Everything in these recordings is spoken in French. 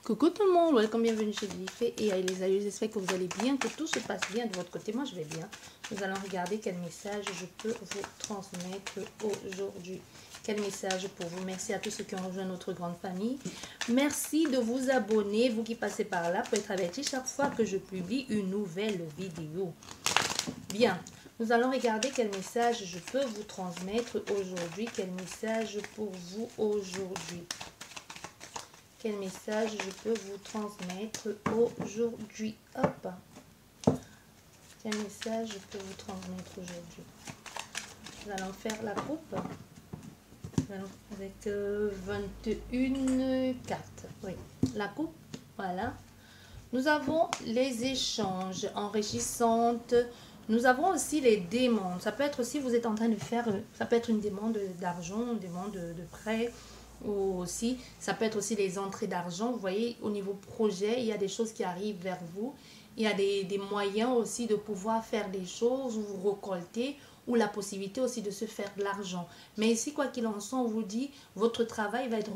Coucou tout le monde, welcome, bienvenue chez Lifé et les aïeux, j'espère que vous allez bien, que tout se passe bien de votre côté. Moi je vais bien. Nous allons regarder quel message je peux vous transmettre aujourd'hui. Quel message pour vous. Merci à tous ceux qui ont rejoint notre grande famille. Merci de vous abonner, vous qui passez par là, pour être avertis chaque fois que je publie une nouvelle vidéo. Bien, nous allons regarder quel message je peux vous transmettre aujourd'hui. Quel message pour vous aujourd'hui. Quel message je peux vous transmettre aujourd'hui? Hop. Quel message je peux vous transmettre aujourd'hui? Nous allons faire la coupe. Avec 21 cartes. Oui, la coupe. Voilà. Nous avons les échanges enrichissantes. Nous avons aussi les demandes. Ça peut être aussi, vous êtes en train de faire, ça peut être une demande d'argent, une demande de prêt. Ou aussi, ça peut être aussi les entrées d'argent. Vous voyez, au niveau projet, il y a des choses qui arrivent vers vous. Il y a des moyens aussi de pouvoir faire des choses, ou vous récolter, ou la possibilité aussi de se faire de l'argent. Mais ici, quoi qu'il en soit, on vous dit, votre travail va être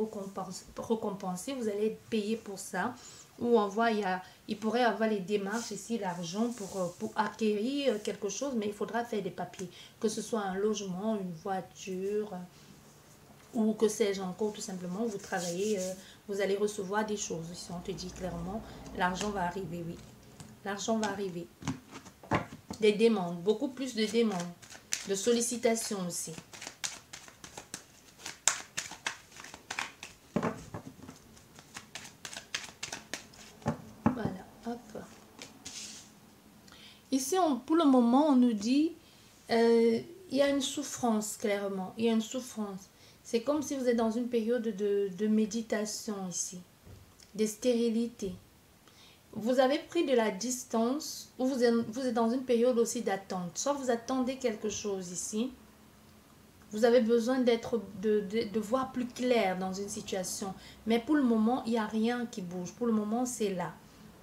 récompensé, vous allez être payé pour ça. Ou on voit, il pourrait y avoir les démarches ici, l'argent pour acquérir quelque chose, mais il faudra faire des papiers. Que ce soit un logement, une voiture, ou que sais-je encore, tout simplement, vous travaillez, vous allez recevoir des choses. Ici, on te dit clairement, l'argent va arriver, oui. L'argent va arriver. Des demandes, beaucoup plus de demandes, de sollicitations aussi. Voilà, hop. Ici, pour le moment, on nous dit, il y a une souffrance, clairement. Il y a une souffrance. C'est comme si vous êtes dans une période de méditation ici, de stérilité. Vous avez pris de la distance ou vous êtes dans une période aussi d'attente. Soit vous attendez quelque chose ici. Vous avez besoin de voir plus clair dans une situation. Mais pour le moment, il n'y a rien qui bouge. Pour le moment, c'est là.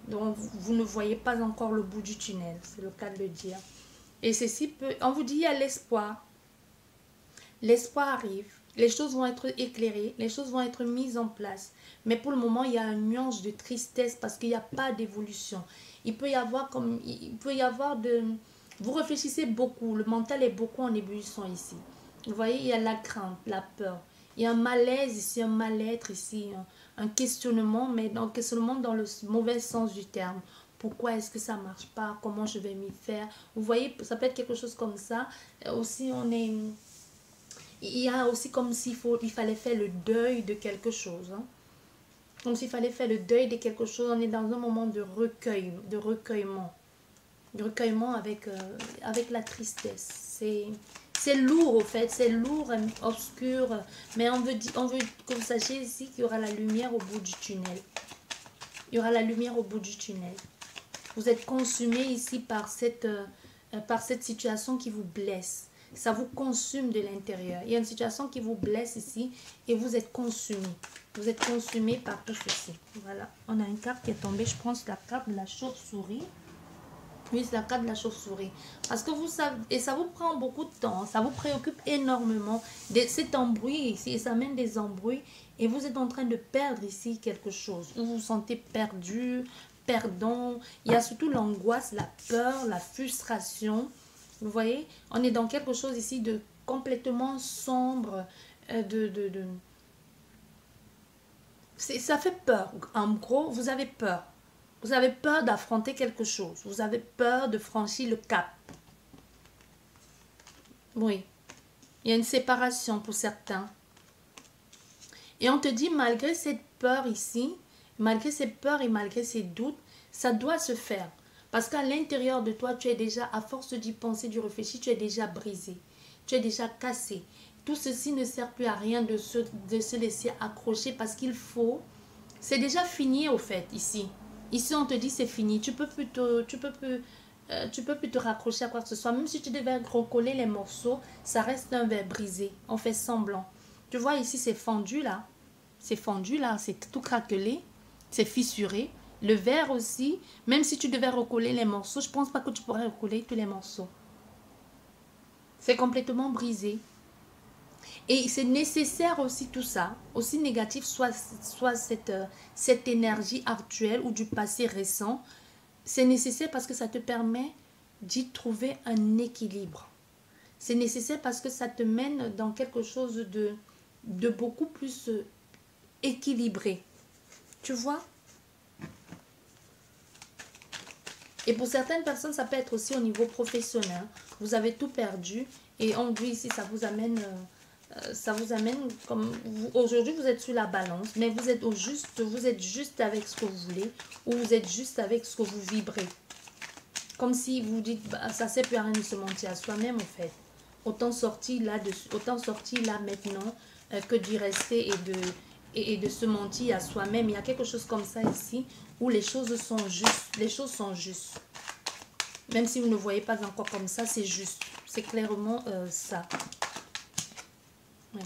Donc, vous ne voyez pas encore le bout du tunnel. C'est le cas de le dire. Et ceci peut... On vous dit, il y a l'espoir. L'espoir arrive. Les choses vont être éclairées, les choses vont être mises en place. Mais pour le moment, il y a une nuance de tristesse parce qu'il n'y a pas d'évolution. Il peut y avoir de... Vous réfléchissez beaucoup, le mental est beaucoup en ébullition ici. Vous voyez, il y a la crainte, la peur. Il y a un malaise ici, un mal-être ici, un questionnement, mais un questionnement dans le mauvais sens du terme. Pourquoi est-ce que ça ne marche pas? Comment je vais m'y faire? Vous voyez, ça peut être quelque chose comme ça. Aussi, il y a aussi comme s'il fallait faire le deuil de quelque chose. Hein. Comme s'il fallait faire le deuil de quelque chose. On est dans un moment de recueil, de recueillement. De recueillement avec la tristesse. C'est lourd au fait, c'est lourd, obscur. Mais on veut que vous sachiez ici qu'il y aura la lumière au bout du tunnel. Il y aura la lumière au bout du tunnel. Vous êtes consumé ici par cette situation qui vous blesse. Ça vous consume de l'intérieur. Il y a une situation qui vous blesse ici et vous êtes consumé. Vous êtes consumé par tout ceci. Voilà. On a une carte qui est tombée. Je pense la carte de la chauve-souris. Oui, c'est la carte de la chauve-souris. Parce que vous savez, et ça vous prend beaucoup de temps. Ça vous préoccupe énormément. C'est embrouille ici. Et ça mène des embrouilles. Et vous êtes en train de perdre ici quelque chose. Vous vous sentez perdu, perdant. Il y a surtout l'angoisse, la peur, la frustration. Vous voyez, on est dans quelque chose ici de complètement sombre, ça fait peur. En gros, vous avez peur. Vous avez peur d'affronter quelque chose. Vous avez peur de franchir le cap. Oui, il y a une séparation pour certains. Et on te dit, malgré cette peur ici, malgré ces peurs et malgré ces doutes, ça doit se faire. Parce qu'à l'intérieur de toi, tu es déjà, à force d'y penser, d'y réfléchir, tu es déjà brisé. Tu es déjà cassé. Tout ceci ne sert plus à rien de se laisser accrocher parce qu'il faut... C'est déjà fini au fait, ici. Ici, on te dit c'est fini. Tu peux plus te raccrocher à quoi que ce soit. Même si tu devais recoller les morceaux, ça reste un verre brisé. On fait semblant. Tu vois, ici, c'est fendu là. C'est fendu là. C'est tout craquelé. C'est fissuré. Le verre aussi, même si tu devais recoller les morceaux, je ne pense pas que tu pourrais recoller tous les morceaux. C'est complètement brisé. Et c'est nécessaire aussi tout ça, aussi négatif soit cette énergie actuelle ou du passé récent, c'est nécessaire parce que ça te permet d'y trouver un équilibre. C'est nécessaire parce que ça te mène dans quelque chose de beaucoup plus équilibré. Tu vois? Et pour certaines personnes, ça peut être aussi au niveau professionnel. Vous avez tout perdu et on dit ici, ça vous amène comme aujourd'hui vous êtes sur la balance, mais vous êtes juste avec ce que vous voulez ou vous êtes juste avec ce que vous vibrez. Comme si vous dites, bah, ça ne sert plus à rien de se mentir à soi-même en fait. Autant sortir là maintenant que d'y rester et de se mentir à soi-même. Il y a quelque chose comme ça ici où les choses sont justes. Les choses sont justes. Même si vous ne voyez pas encore comme ça, c'est juste. C'est clairement ça. Ouais.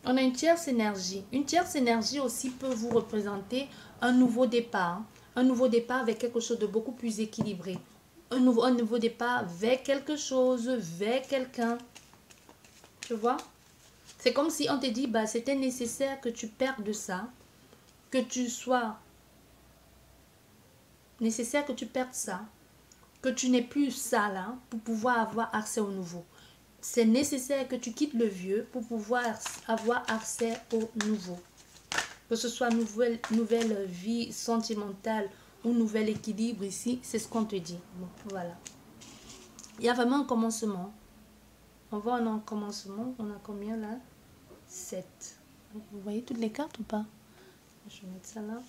On a une tierce énergie. Une tierce énergie aussi peut vous représenter un nouveau départ. Un nouveau départ avec quelque chose de beaucoup plus équilibré. Un nouveau départ vers quelque chose, vers quelqu'un. Tu vois? C'est comme si on te dit, bah, c'était nécessaire que tu perdes ça. Que tu sois... Nécessaire que tu perdes ça. Que tu n'aies plus ça là pour pouvoir avoir accès au nouveau. C'est nécessaire que tu quittes le vieux pour pouvoir avoir accès au nouveau. Que ce soit nouvelle vie sentimentale ou nouvel équilibre ici, c'est ce qu'on te dit. Bon, voilà. Il y a vraiment un commencement. On voit un commencement. On a combien là? 7. Vous voyez toutes les cartes ou pas? Je vais mettre ça là.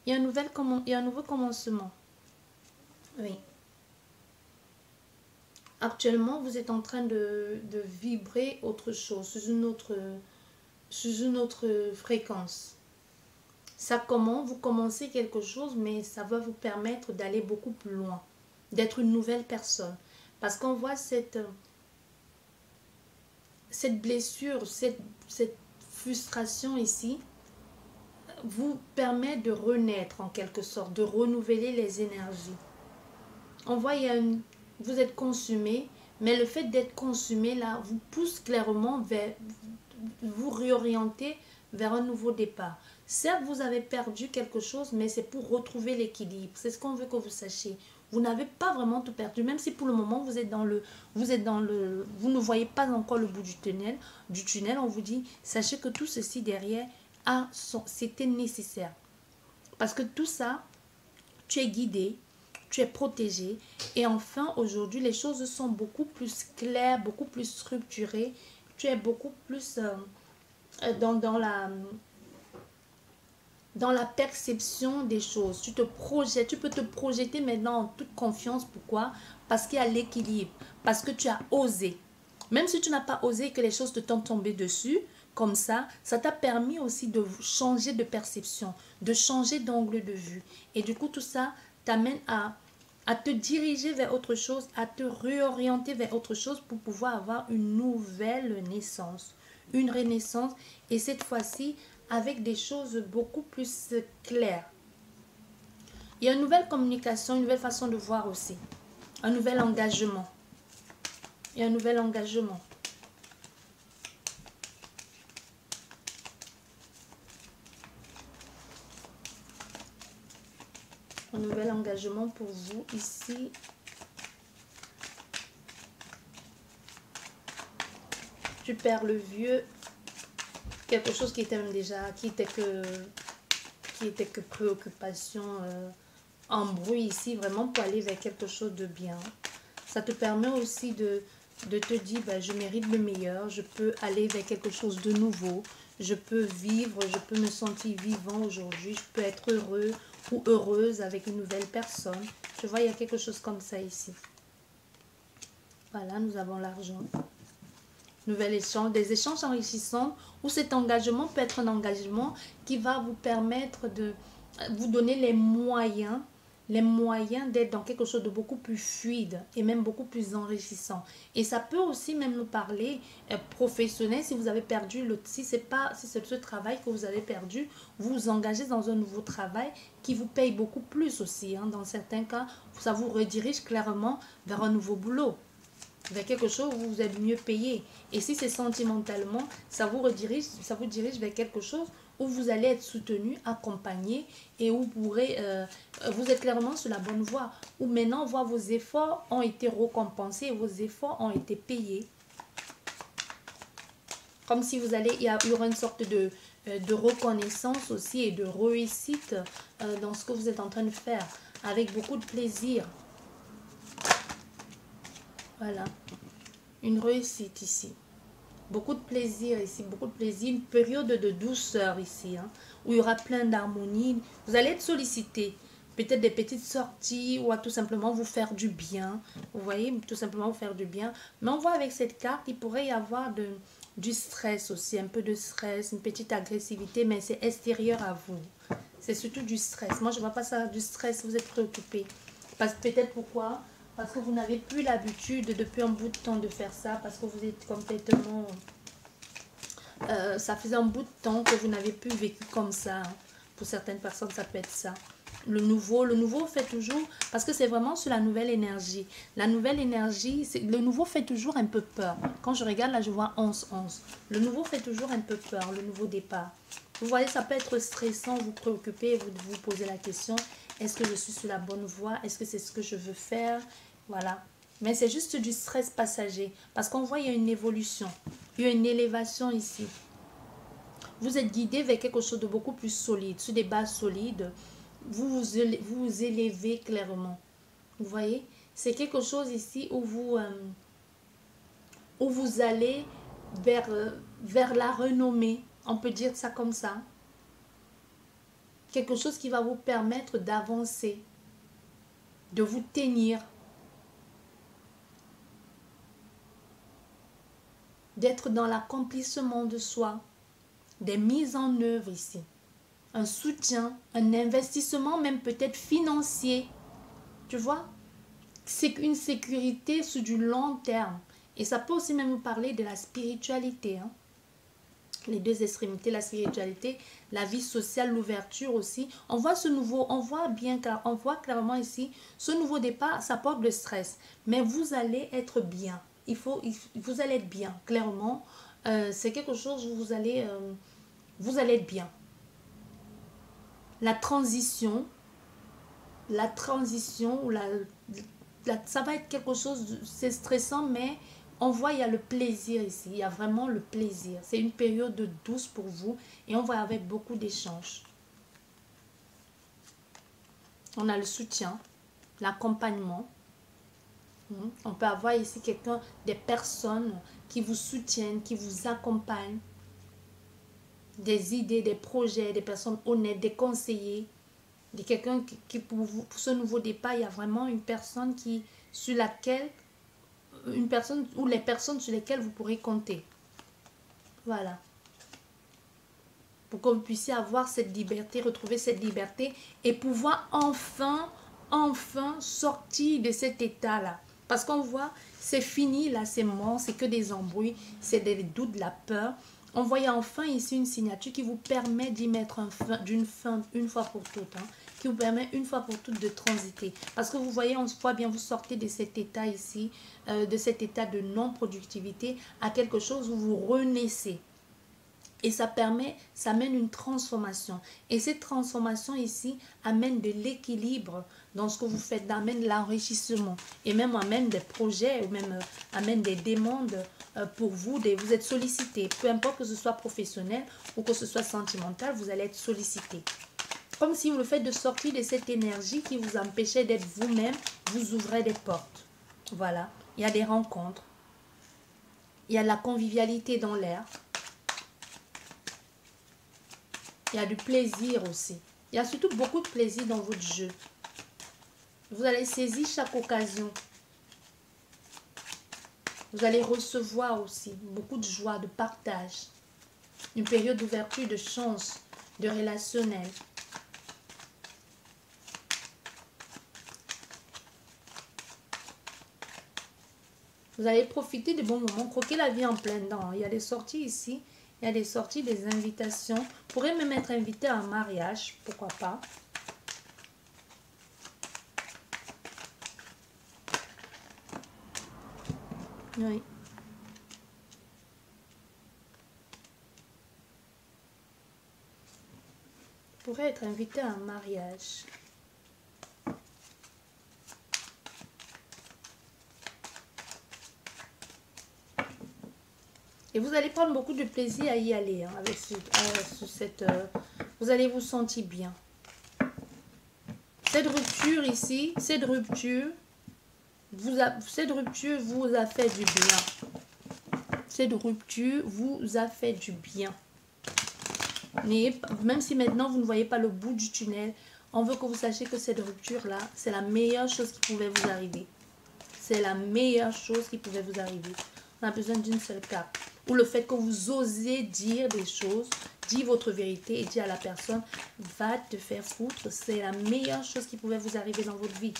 Il y a un nouveau commencement. Oui. Actuellement, vous êtes en train de vibrer autre chose, sous une autre fréquence. Ça commence, vous commencez quelque chose, mais ça va vous permettre d'aller beaucoup plus loin, d'être une nouvelle personne. Parce qu'on voit cette blessure, cette frustration ici, vous permet de renaître en quelque sorte, de renouveler les énergies. On voit, vous êtes consumé, mais le fait d'être consumé là vous pousse clairement vers vous réorienter vers un nouveau départ. Certes, vous avez perdu quelque chose, mais c'est pour retrouver l'équilibre. C'est ce qu'on veut que vous sachiez. Vous n'avez pas vraiment tout perdu, même si pour le moment vous ne voyez pas encore le bout du tunnel. On vous dit, sachez que tout ceci derrière c'était nécessaire. Parce que tout ça, tu es guidé, tu es protégé. Et enfin, aujourd'hui, les choses sont beaucoup plus claires, beaucoup plus structurées. Tu es beaucoup plus dans la perception des choses. Tu peux te projeter maintenant en toute confiance. Pourquoi? Parce qu'il y a l'équilibre. Parce que tu as osé. Même si tu n'as pas osé et que les choses te sont tombées dessus, comme ça t'a permis aussi de changer de perception, de changer d'angle de vue. Et du coup, tout ça t'amène à te diriger vers autre chose, à te réorienter vers autre chose pour pouvoir avoir une nouvelle naissance, une renaissance. Et cette fois-ci, avec des choses beaucoup plus claires. Il y a une nouvelle communication, une nouvelle façon de voir aussi. Un nouvel engagement. Il y a un nouvel engagement. Un nouvel engagement pour vous ici. Tu perds le vieux. Quelque chose qui était même déjà, qui était que préoccupation, embrouille ici, vraiment pour aller vers quelque chose de bien. Ça te permet aussi de te dire, bah, je mérite le meilleur, je peux aller vers quelque chose de nouveau, je peux vivre, je peux me sentir vivant aujourd'hui, je peux être heureux ou heureuse avec une nouvelle personne. Tu vois, il y a quelque chose comme ça ici. Voilà, nous avons l'argent. Nouvel échange, des échanges enrichissants où cet engagement peut être un engagement qui va vous permettre de vous donner les moyens les moyens d'être dans quelque chose de beaucoup plus fluide et même beaucoup plus enrichissant. Et ça peut aussi même nous parler professionnel si vous avez perdu, si c'est ce travail que vous avez perdu, vous vous engagez dans un nouveau travail qui vous paye beaucoup plus aussi. Hein. Dans certains cas, ça vous redirige clairement vers un nouveau boulot, vers quelque chose où vous êtes mieux payé. Et si c'est sentimentalement, ça vous dirige vers quelque chose où vous allez être soutenu, accompagné et où vous êtes clairement sur la bonne voie. Où maintenant, vos efforts ont été récompensés et vos efforts ont été payés. Comme si il y aura une sorte de reconnaissance aussi et de réussite dans ce que vous êtes en train de faire, avec beaucoup de plaisir. Voilà, une réussite ici. Beaucoup de plaisir ici, beaucoup de plaisir, une période de douceur ici, hein, où il y aura plein d'harmonie. Vous allez être sollicité, peut-être des petites sorties ou à tout simplement vous faire du bien. Vous voyez, tout simplement vous faire du bien. Mais on voit avec cette carte, il pourrait y avoir du stress aussi, un peu de stress, une petite agressivité, mais c'est extérieur à vous. C'est surtout du stress. Moi, je ne vois pas ça, du stress, vous êtes préoccupé. Peut-être pourquoi? Parce que vous n'avez plus l'habitude depuis un bout de temps de faire ça, parce que vous êtes complètement... ça faisait un bout de temps que vous n'avez plus vécu comme ça. Pour certaines personnes, ça peut être ça. Le nouveau fait toujours... Parce que c'est vraiment sur la nouvelle énergie. La nouvelle énergie, le nouveau fait toujours un peu peur. Quand je regarde, là, je vois 11-11. Le nouveau fait toujours un peu peur, le nouveau départ. Vous voyez, ça peut être stressant, vous préoccuper, vous posez la question, est-ce que je suis sur la bonne voie? Est-ce que c'est ce que je veux faire? Voilà. Mais c'est juste du stress passager. Parce qu'on voit, il y a une évolution. Il y a une élévation ici. Vous êtes guidé vers quelque chose de beaucoup plus solide. Sur des bases solides, vous vous élevez clairement. Vous voyez? C'est quelque chose ici où vous allez vers la renommée. On peut dire ça comme ça. Quelque chose qui va vous permettre d'avancer, de vous tenir, d'être dans l'accomplissement de soi, des mises en œuvre ici, un soutien, un investissement même peut-être financier, tu vois, c'est une sécurité sur du long terme. Et ça peut aussi même vous parler de la spiritualité, hein. Les deux extrémités, la spiritualité, la vie sociale, l'ouverture aussi. On voit ce nouveau, on voit clairement ici, ce nouveau départ, ça porte le stress. Mais vous allez être bien. Vous allez être bien, clairement. C'est quelque chose où vous allez être bien. La transition, ça va être quelque chose, c'est stressant, mais on voit, il y a le plaisir ici. Il y a vraiment le plaisir. C'est une période douce pour vous. Et on voit avec beaucoup d'échanges. On a le soutien, l'accompagnement. On peut avoir ici des personnes qui vous soutiennent, qui vous accompagnent. Des idées, des projets, des personnes honnêtes, des conseillers. De quelqu'un qui pour vous, pour ce nouveau départ, il y a vraiment une personne ou les personnes sur lesquelles vous pourrez compter. Voilà. Pour que vous puissiez avoir cette liberté, retrouver cette liberté et pouvoir enfin sortir de cet état-là. Parce qu'on voit, c'est fini là, c'est mort, c'est que des embrouilles, c'est des doutes, de la peur. On voit enfin ici une signature qui vous permet d'y mettre une fin une fois pour toutes. Hein, qui vous permet une fois pour toutes de transiter. Parce que vous voyez, on voit bien, vous sortez de cet état ici, de cet état de non-productivité à quelque chose où vous renaissez. Et ça mène une transformation. Et cette transformation ici amène de l'équilibre dans ce que vous faites, amène l'enrichissement. Et même amène des projets, ou même amène des demandes pour vous. Vous êtes sollicité. Peu importe que ce soit professionnel ou que ce soit sentimental, vous allez être sollicité. Comme si le fait de sortir de cette énergie qui vous empêchait d'être vous-même, vous ouvrez des portes. Voilà. Il y a des rencontres. Il y a de la convivialité dans l'air. Il y a du plaisir aussi. Il y a surtout beaucoup de plaisir dans votre jeu. Vous allez saisir chaque occasion. Vous allez recevoir aussi beaucoup de joie, de partage. Une période d'ouverture, de chance, de relationnel. Vous allez profiter des bons moments, croquer la vie en plein dents. Il y a des sorties ici, il y a des sorties, des invitations. Vous pourrez même être invité à un mariage, pourquoi pas. Oui. Vous pourrez être invité à un mariage. Et vous allez prendre beaucoup de plaisir à y aller. Hein, avec cette, vous allez vous sentir bien. Cette rupture ici, cette rupture vous a fait du bien. Cette rupture vous a fait du bien. Mais même si maintenant vous ne voyez pas le bout du tunnel, on veut que vous sachiez que cette rupture-là, c'est la meilleure chose qui pouvait vous arriver. C'est la meilleure chose qui pouvait vous arriver. On a besoin d'une seule carte. Ou le fait que vous osez dire des choses, dire votre vérité et dire à la personne, va te faire foutre. C'est la meilleure chose qui pouvait vous arriver dans votre vie.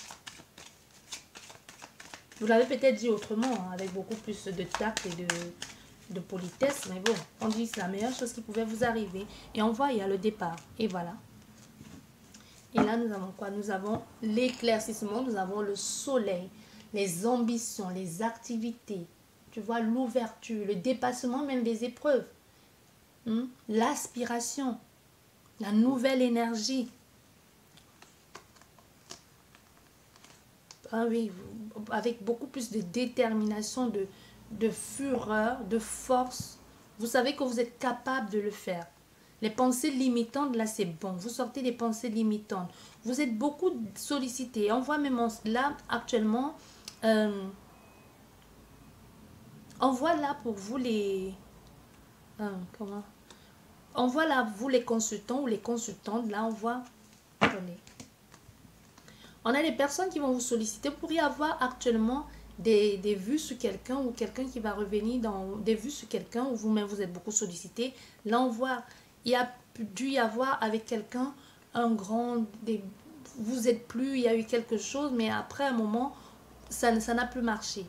Vous l'avez peut-être dit autrement, hein, avec beaucoup plus de tact et de politesse. Mais bon, on dit que c'est la meilleure chose qui pouvait vous arriver. Et on voit, il y a le départ. Et voilà. Et là, nous avons quoi? Nous avons l'éclaircissement, nous avons le soleil, les ambitions, les activités. Tu vois, l'ouverture, le dépassement même des épreuves. L'aspiration, la nouvelle énergie. Ah oui, avec beaucoup plus de détermination, de fureur, de force. Vous savez que vous êtes capable de le faire. Les pensées limitantes, là, c'est bon. Vous sortez des pensées limitantes. Vous êtes beaucoup sollicité. On voit même là, actuellement, on voit là pour vous les... comment? On voit là, vous les consultants ou les consultantes, là, on voit... Attendez. On a des personnes qui vont vous solliciter. Vous pourriez avoir actuellement des vues sur quelqu'un ou quelqu'un qui va revenir dans des vues sur quelqu'un ou vous-même vous êtes beaucoup sollicité. Là, on voit, il y a dû y avoir avec quelqu'un un grand... vous êtes plus, il y a eu quelque chose, mais après un moment, ça n'a plus marché.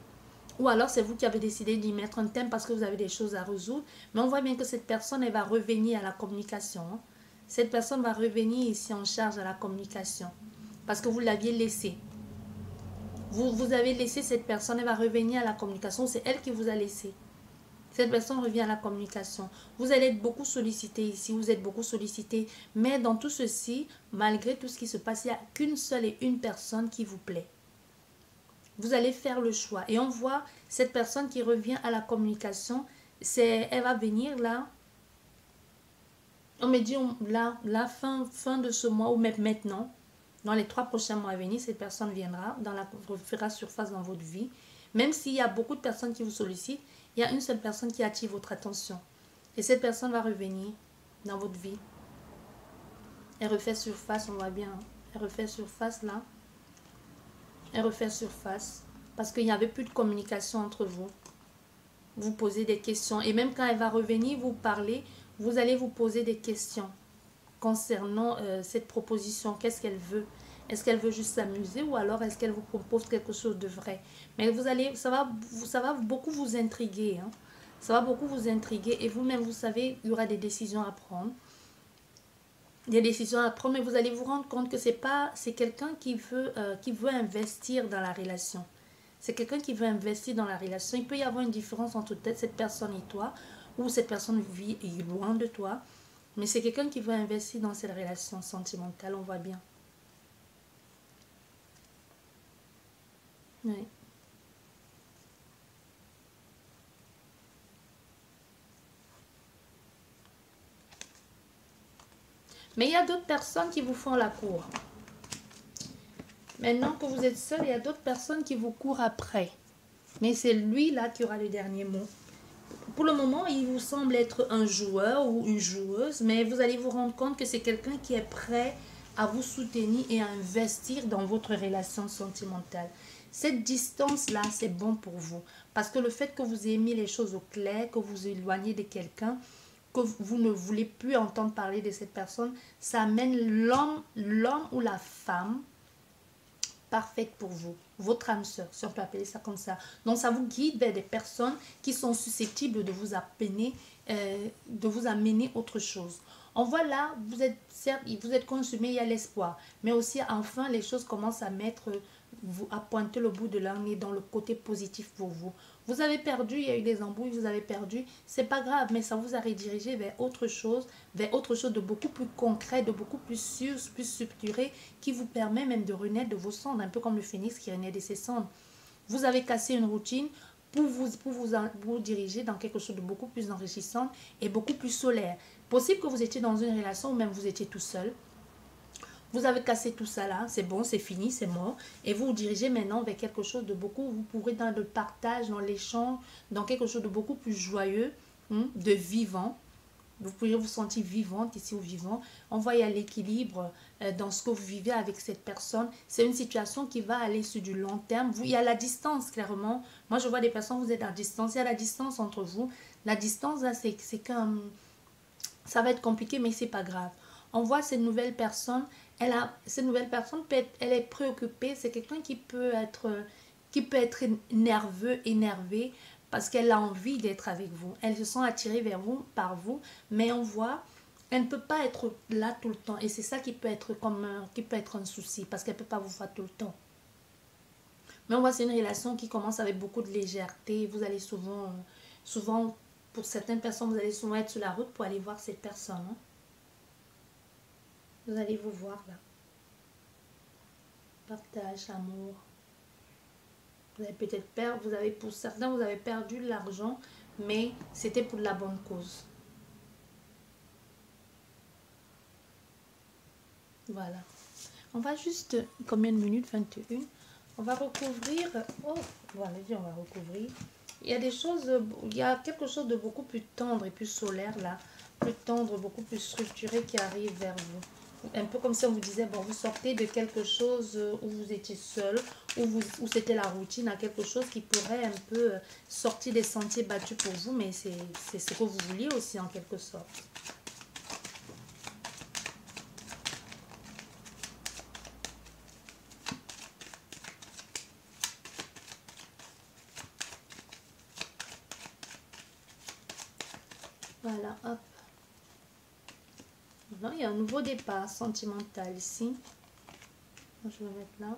Ou alors, c'est vous qui avez décidé d'y mettre un thème parce que vous avez des choses à résoudre. Mais on voit bien que cette personne, elle va revenir à la communication. Hein. Cette personne va revenir ici en charge à la communication. Parce que vous l'aviez laissé. Vous avez laissé cette personne, elle va revenir à la communication. C'est elle qui vous a laissé. Cette personne revient à la communication. Vous allez être beaucoup sollicité ici, vous êtes beaucoup sollicité. Mais dans tout ceci, malgré tout ce qui se passe, il n'y a qu'une seule et une personne qui vous plaît. Vous allez faire le choix. Et on voit cette personne qui revient à la communication. Elle va venir là. On me dit là, la fin de ce mois ou même maintenant. Dans les 3 prochains mois à venir, cette personne viendra, fera surface dans votre vie. Même s'il y a beaucoup de personnes qui vous sollicitent, il y a une seule personne qui attire votre attention. Et cette personne va revenir dans votre vie. Elle refait surface, on voit bien. Elle refait surface là. Elle refait surface. Parce qu'il n'y avait plus de communication entre vous. Vous posez des questions. Et même quand elle va revenir vous parler, vous allez vous poser des questions concernant cette proposition. Qu'est-ce qu'elle veut? Est-ce qu'elle veut juste s'amuser ou alors est-ce qu'elle vous propose quelque chose de vrai? Mais vous allez, ça va beaucoup vous intriguer. Hein? Ça va beaucoup vous intriguer et vous-même, vous savez, il y aura des décisions à prendre. Des décisions à prendre, mais vous allez vous rendre compte que c'est quelqu'un qui veut investir dans la relation. C'est quelqu'un qui veut investir dans la relation. Il peut y avoir une différence entre peut-être cette personne et toi, ou cette personne vit loin de toi. Mais c'est quelqu'un qui veut investir dans cette relation sentimentale, on voit bien. Oui. Mais il y a d'autres personnes qui vous font la cour. Maintenant que vous êtes seul, il y a d'autres personnes qui vous courent après. Mais c'est lui là qui aura le dernier mot. Pour le moment, il vous semble être un joueur ou une joueuse, mais vous allez vous rendre compte que c'est quelqu'un qui est prêt à vous soutenir et à investir dans votre relation sentimentale. Cette distance-là, c'est bon pour vous. Parce que le fait que vous ayez mis les choses au clair, que vous éloignez de quelqu'un, que vous ne voulez plus entendre parler de cette personne, ça amène l'homme ou la femme parfaite pour vous, votre âme sœur, si on peut appeler ça comme ça. Donc ça vous guide vers des personnes qui sont susceptibles de vous amener autre chose. On voit là, vous êtes consumé, il y a l'espoir. Mais aussi, enfin, les choses commencent à pointer le bout de leur nez dans le côté positif pour vous. Vous avez perdu, il y a eu des embrouilles, vous avez perdu. C'est pas grave, mais ça vous a redirigé vers autre chose de beaucoup plus concret, de beaucoup plus sûr, plus structuré, qui vous permet même de renaître de vos cendres, un peu comme le phénix qui renaît de ses cendres. Vous avez cassé une routine pour vous diriger dans quelque chose de beaucoup plus enrichissant et beaucoup plus solaire. Possible que vous étiez dans une relation ou même vous étiez tout seul. Vous avez cassé tout ça là, c'est bon, c'est fini, c'est mort. Et vous vous dirigez maintenant vers quelque chose de beaucoup, vous pourrez dans le partage, dans l'échange, dans quelque chose de beaucoup plus joyeux, de vivant. Vous pouvez vous sentir vivante ici ou vivant. On va y aller l'équilibre dans ce que vous vivez avec cette personne. C'est une situation qui va aller sur du long terme. Il y a la distance, clairement. Moi, je vois des personnes, vous êtes à distance. Il y a la distance entre vous. La distance, là, c'est comme... Ça va être compliqué, mais c'est pas grave. On voit cette nouvelle personne. Cette nouvelle personne, elle est préoccupée. C'est quelqu'un qui peut être nerveux, énervé, parce qu'elle a envie d'être avec vous. Elle se sent attirée vers vous, par vous, mais on voit, elle ne peut pas être là tout le temps. Et c'est ça qui peut être un souci, parce qu'elle ne peut pas vous voir tout le temps. Mais on voit, c'est une relation qui commence avec beaucoup de légèreté. Vous allez souvent, pour certaines personnes, vous allez souvent être sur la route pour aller voir cette personne. Hein. Vous allez vous voir là. Partage, amour. Vous avez peut-être pour certains, vous avez perdu l'argent, mais c'était pour la bonne cause. Voilà. On va juste, combien de minutes? 21. On va recouvrir. Oh, voilà, on va recouvrir. Il y a des choses, il y a quelque chose de beaucoup plus tendre et plus solaire là. Plus tendre, beaucoup plus structuré qui arrive vers vous. Un peu comme si on vous disait, bon, vous sortez de quelque chose où vous étiez seul, où c'était la routine, à quelque chose qui pourrait un peu sortir des sentiers battus pour vous, mais c'est ce que vous vouliez aussi en quelque sorte. Voilà, hop. Non, il y a un nouveau départ sentimental ici. Je vais mettre là.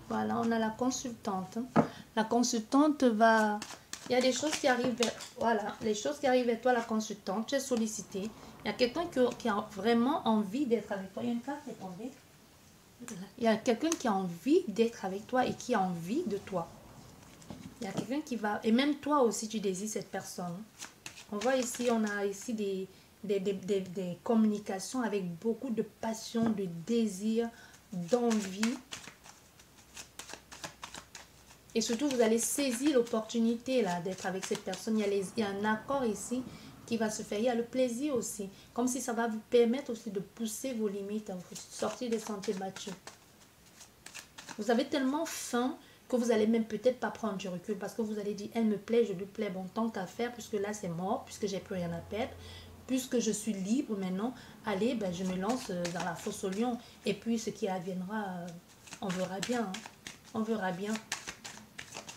Voilà, on a la consultante. La consultante va... Il y a des choses qui arrivent vers... Voilà, les choses qui arrivent vers toi, la consultante. Tu es sollicité. Il y a quelqu'un qui a vraiment envie d'être avec toi. Il y a une carte qui est tombée. Il y a quelqu'un qui a envie d'être avec toi et qui a envie de toi. Il y a quelqu'un qui va... Et même toi aussi, tu désires cette personne. On voit ici, on a ici des communications avec beaucoup de passion, de désir, d'envie. Et surtout, vous allez saisir l'opportunité là d'être avec cette personne. Il y a un accord ici qui va se faire. Il y a le plaisir aussi. Comme si ça va vous permettre aussi de pousser vos limites, hein, sortir des sentiers battus. Vous avez tellement faim que vous allez même peut-être pas prendre du recul parce que vous allez dire, elle me plaît, je lui plais, bon, tant qu'à faire, puisque là c'est mort, puisque j'ai plus rien à perdre, puisque je suis libre maintenant, allez, ben, je me lance dans la fosse au lion. Et puis ce qui adviendra, on verra bien. Hein. On verra bien.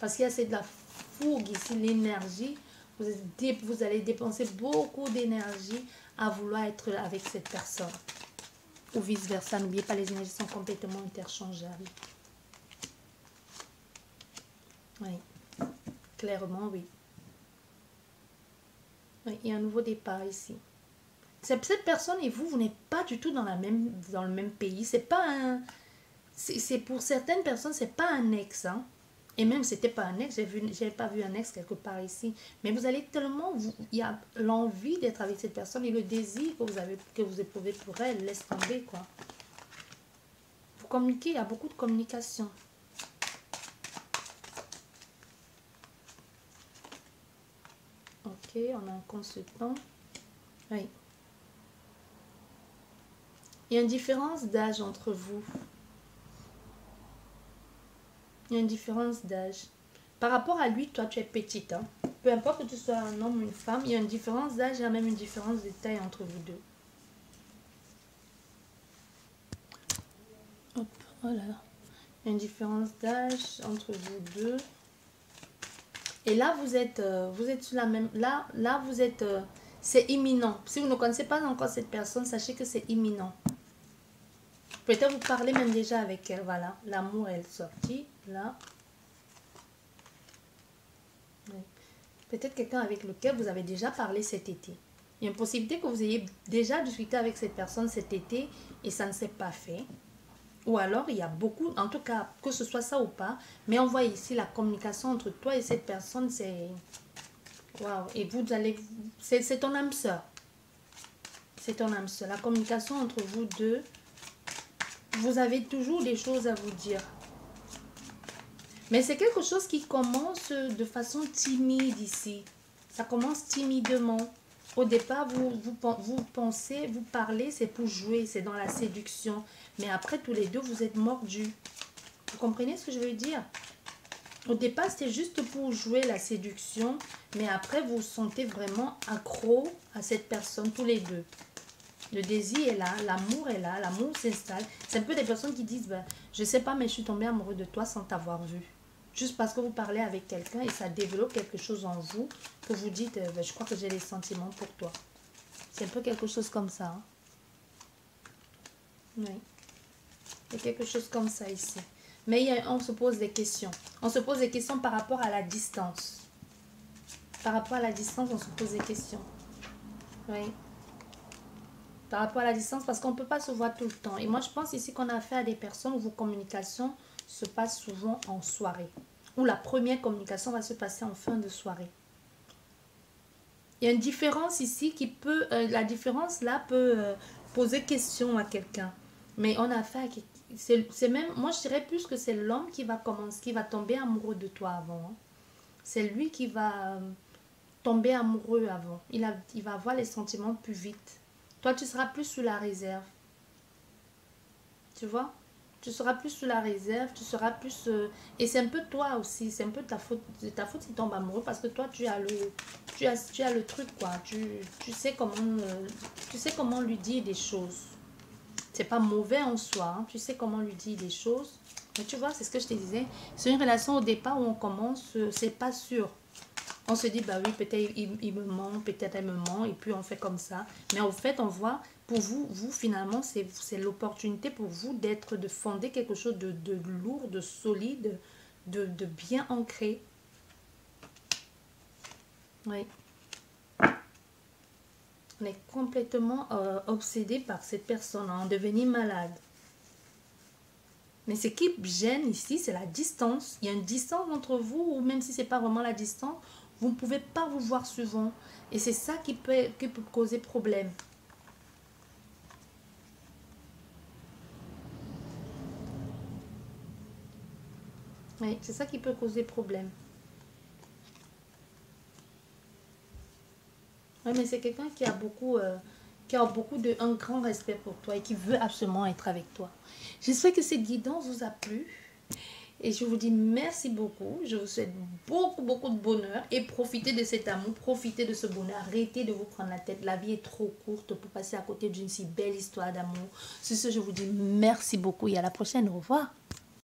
Parce qu'il y a c'est de la fougue ici, l'énergie. Vous allez dépenser beaucoup d'énergie à vouloir être avec cette personne. Ou vice-versa. N'oubliez pas, les énergies sont complètement interchangeables. Oui, clairement, oui. Oui, il y a un nouveau départ ici. Cette personne et vous n'êtes pas du tout dans le même pays. C'est pas un... C'est pour certaines personnes, c'est pas un ex, hein. Et même, c'était pas un ex, j'ai pas vu un ex quelque part ici. Mais vous allez tellement, il y a l'envie d'être avec cette personne et le désir que vous éprouvez pour elle, laisse tomber, quoi. Vous communiquez, il y a beaucoup de communication. Ok, on a un consultant. Oui. Il y a une différence d'âge entre vous. Il y a une différence d'âge. Par rapport à lui, toi, tu es petite. Hein? Peu importe que tu sois un homme ou une femme, il y a une différence d'âge, il y a même une différence de taille entre vous deux. Oh là là. Il y a une différence d'âge entre vous deux. Et là, vous êtes sur la même... Là vous êtes... c'est imminent. Si vous ne connaissez pas encore cette personne, sachez que c'est imminent. Peut-être vous parlez même déjà avec elle. Voilà. L'amour est sorti. Là. Oui. Peut-être quelqu'un avec lequel vous avez déjà parlé cet été. Il y a une possibilité que vous ayez déjà discuté avec cette personne cet été et ça ne s'est pas fait. Ou alors, il y a beaucoup, en tout cas, que ce soit ça ou pas, mais on voit ici la communication entre toi et cette personne, c'est... Waouh! Et vous allez... C'est ton âme sœur. C'est ton âme sœur. La communication entre vous deux, vous avez toujours des choses à vous dire. Mais c'est quelque chose qui commence de façon timide ici. Ça commence timidement. Au départ, vous pensez, vous parlez, c'est pour jouer, c'est dans la séduction. Mais après, tous les deux, vous êtes mordus. Vous comprenez ce que je veux dire? Au départ, c'était juste pour jouer la séduction. Mais après, vous vous sentez vraiment accro à cette personne, tous les deux. Le désir est là, l'amour est là, l'amour s'installe. C'est un peu des personnes qui disent, ben, je sais pas, mais je suis tombée amoureux de toi sans t'avoir vu. Juste parce que vous parlez avec quelqu'un et ça développe quelque chose en vous que vous dites, ben, je crois que j'ai des sentiments pour toi. C'est un peu quelque chose comme ça. Hein? Oui. Il y a quelque chose comme ça ici. Mais on se pose des questions. On se pose des questions par rapport à la distance. Par rapport à la distance, on se pose des questions. Oui. Par rapport à la distance, parce qu'on ne peut pas se voir tout le temps. Et moi, je pense ici qu'on a affaire à des personnes où vos communications se passent souvent en soirée. Où la première communication va se passer en fin de soirée. Il y a une différence ici qui peut... la différence là peut poser question à quelqu'un. Mais on a affaire à... C'est même... Moi, je dirais plus que c'est l'homme qui va commencer, qui va tomber amoureux de toi avant. Hein. C'est lui qui va tomber amoureux avant. Il va avoir les sentiments plus vite. Toi, tu seras plus sous la réserve. Tu vois? Tu seras plus sous la réserve, tu seras plus... et c'est un peu toi aussi, c'est un peu ta faute. C'est ta faute s'il tombe amoureux parce que toi, tu as le truc, quoi. Tu sais comment lui dire des choses. C'est pas mauvais en soi, hein. Tu sais comment lui dire des choses. Mais tu vois, c'est ce que je te disais. C'est une relation au départ où on commence, c'est pas sûr. On se dit, bah oui, peut-être il me ment, peut-être elle me ment, et puis on fait comme ça. Mais en fait, on voit, pour vous finalement, c'est l'opportunité pour vous de fonder quelque chose de lourd, de solide, de bien ancré. Oui. On est complètement obsédé par cette personne, en devenir malade. Mais ce qui gêne ici, c'est la distance. Il y a une distance entre vous, ou même si ce n'est pas vraiment la distance, vous ne pouvez pas vous voir souvent. Et c'est ça qui peut causer problème. Oui, c'est ça qui peut causer problème. Oui, mais c'est quelqu'un qui a un grand respect pour toi et qui veut absolument être avec toi. J'espère que cette guidance vous a plu. Et je vous dis merci beaucoup. Je vous souhaite beaucoup, beaucoup de bonheur. Et profitez de cet amour, profitez de ce bonheur. Arrêtez de vous prendre la tête. La vie est trop courte pour passer à côté d'une si belle histoire d'amour. Sur ce, je vous dis merci beaucoup et à la prochaine. Au revoir.